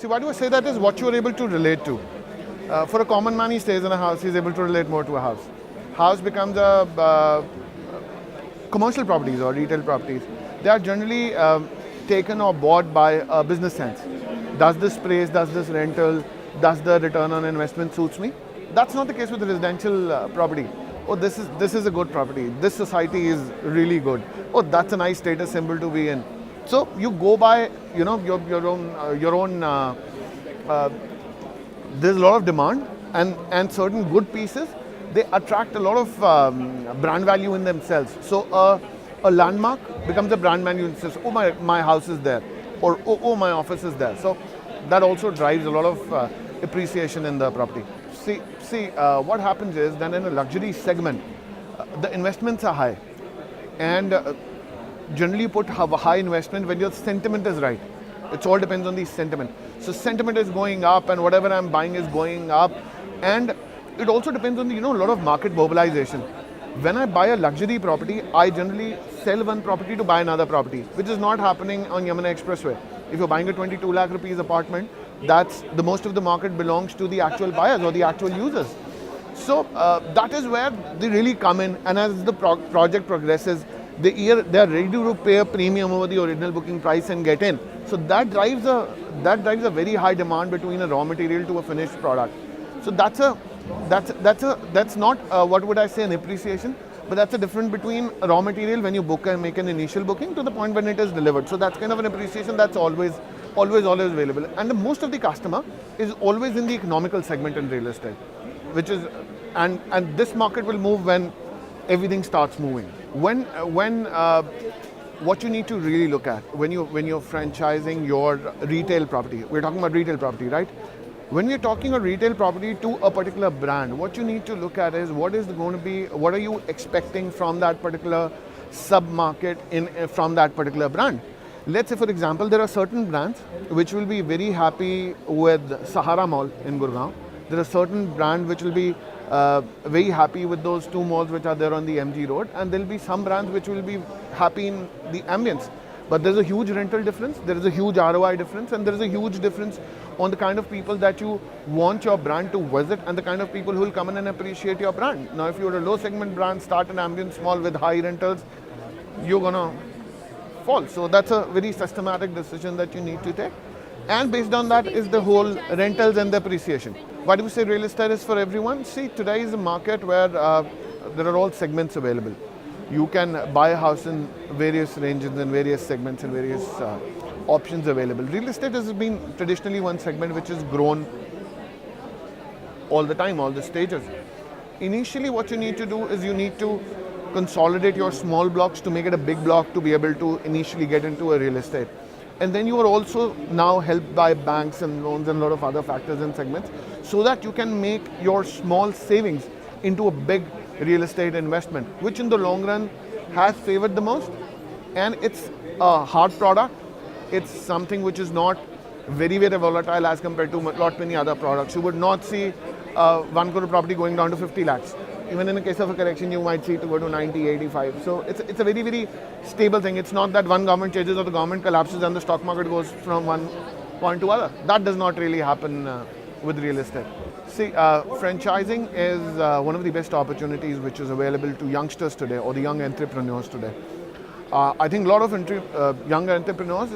See, why do I say that is what you are able to relate to. For a common man, he stays in a house, he's able to relate more to a house. House becomes a commercial properties or retail properties. They are generally taken or bought by a business sense. Does this price, does this rental, does the return on investment suits me? That's not the case with residential property. Oh, this is a good property. This society is really good. Oh, that's a nice status symbol to be in. So you go by, you know, your own. There's a lot of demand, and certain good pieces, they attract a lot of brand value in themselves. So a landmark becomes a brand value and says, oh, my house is there, or oh, my office is there. So that also drives a lot of appreciation in the property. See, what happens is then in a luxury segment, the investments are high, and generally you put a high investment when your sentiment is right. It all depends on the sentiment. So sentiment is going up, and whatever I'm buying is going up, and it also depends on the, a lot of market mobilization. When I buy a luxury property, I generally sell one property to buy another property, which is not happening on Yamuna Expressway. If you're buying a 22 lakh rupees apartment, that's the most of the market belongs to the actual buyers or the actual users. So that is where they really come in, and as the project progresses, they are ready to pay a premium over the original booking price and get in. So that drives a very high demand between a raw material to a finished product. So that's not what would I say, an appreciation, but that's a difference between a raw material when you book and make an initial booking to the point when it is delivered. So that's kind of an appreciation that's always available. And most of the customer is always in the economical segment in real estate, which is, and this market will move when everything starts moving. What you need to really look at when you're franchising your retail property, we're talking about retail property, right? When we're talking a retail property to a particular brand, what you need to look at is what are you expecting from that particular sub-market from that particular brand. Let's say, for example, there are certain brands which will be very happy with Sahara Mall in Gurgaon. There are certain brands which will be very happy with those two malls which are there on the MG Road, and there will be some brands which will be happy in the ambience. But there's a huge rental difference, there is a huge ROI difference, and there is a huge difference on the kind of people that you want your brand to visit and the kind of people who will come in and appreciate your brand. Now, if you're a low segment brand, start an ambience mall with high rentals, you're gonna fall. So that's a very systematic decision that you need to take. And based on that is the whole rentals and the appreciation. Why do we say real estate is for everyone? See, today is a market where there are all segments available. You can buy a house in various ranges and various segments and various options available. Real estate has been traditionally one segment which has grown all the time, all the stages. Initially, what you need to do is you need to consolidate your small blocks to make it a big block to be able to initially get into a real estate. And then you are also now helped by banks and loans and a lot of other factors and segments so that you can make your small savings into a big real estate investment, which in the long run has favored the most. And it's a hard product. It's something which is not very, very volatile as compared to lot many other products. You would not see 1 crore property going down to 50 lakhs. Even in the case of a correction, you might see it to go to 90, 85. So it's a very, very stable thing. It's not that one government changes or the government collapses and the stock market goes from one point to other. That does not really happen with real estate. See, franchising is one of the best opportunities which is available to youngsters today or the young entrepreneurs today. I think a lot of younger entrepreneurs,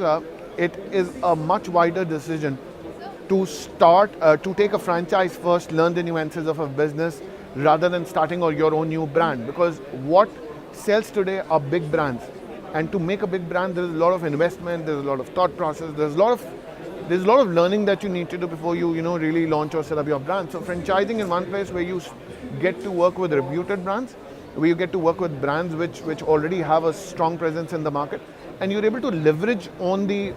it is a much wider decision to start, to take a franchise first, learn the nuances of a business, rather than starting your own new brand. Because what sells today are big brands. And to make a big brand, there's a lot of investment, there's a lot of thought process, there's a lot of learning that you need to do before you really launch or set up your brand. So franchising is one place where you get to work with reputed brands, where you get to work with brands which already have a strong presence in the market, and you're able to leverage on the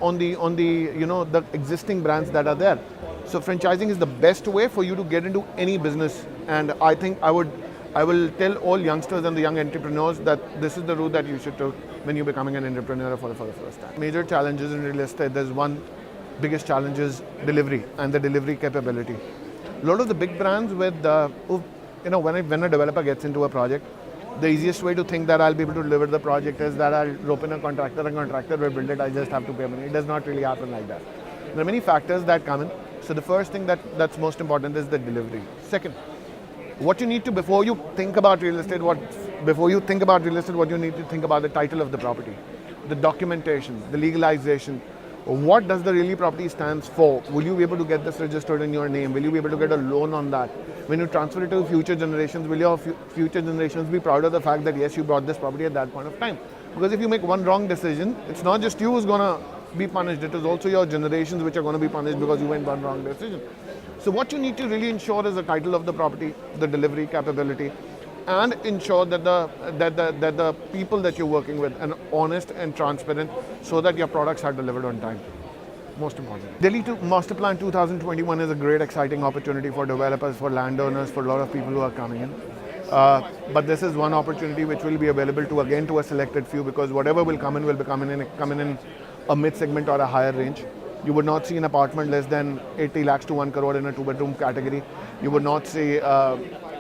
existing brands that are there. So franchising is the best way for you to get into any business, and I think I will tell all youngsters and the young entrepreneurs that this is the route that you should take when you're becoming an entrepreneur for the first time. Major challenges in real estate, there's one biggest challenge is delivery and the delivery capability. A lot of the big brands with, when a developer gets into a project, the easiest way to think that I'll be able to deliver the project is that I'll rope in a contractor and contractor will build it, I just have to pay money. It does not really happen like that. There are many factors that come in. So the first thing that's most important is the delivery. Second, what you need to, before you think about real estate, what you need to think about the title of the property, the documentation, the legalization. What does the really property stands for? Will you be able to get this registered in your name? Will you be able to get a loan on that? When you transfer it to future generations, will your future generations be proud of the fact that yes, you bought this property at that point of time? Because if you make one wrong decision, it's not just you who's gonna be punished, it is also your generations which are going to be punished because you made one wrong decision. So what you need to really ensure is the title of the property, the delivery capability, and ensure that the people that you're working with are honest and transparent so that your products are delivered on time. Most important. Delhi Master Plan 2021 is a great exciting opportunity for developers, for landowners, for a lot of people who are coming in. But this is one opportunity which will be available to a selected few, because whatever will come in will be coming in a mid-segment or a higher range. You would not see an apartment less than 80 lakhs to 1 crore in a 2-bedroom category. You would not see,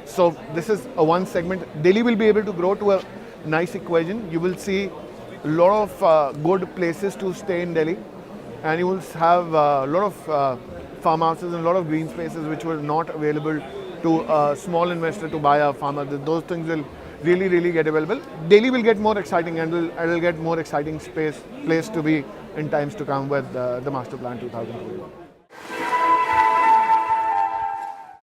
so this is a one segment. Delhi will be able to grow to a nice equation. You will see a lot of good places to stay in Delhi, and you will have a lot of farmhouses and a lot of green spaces which were not available to a small investor to buy a farmhouse. Those things will really get available. Delhi will get more exciting, and will get more exciting place to be in times to come with the Master Plan 2021.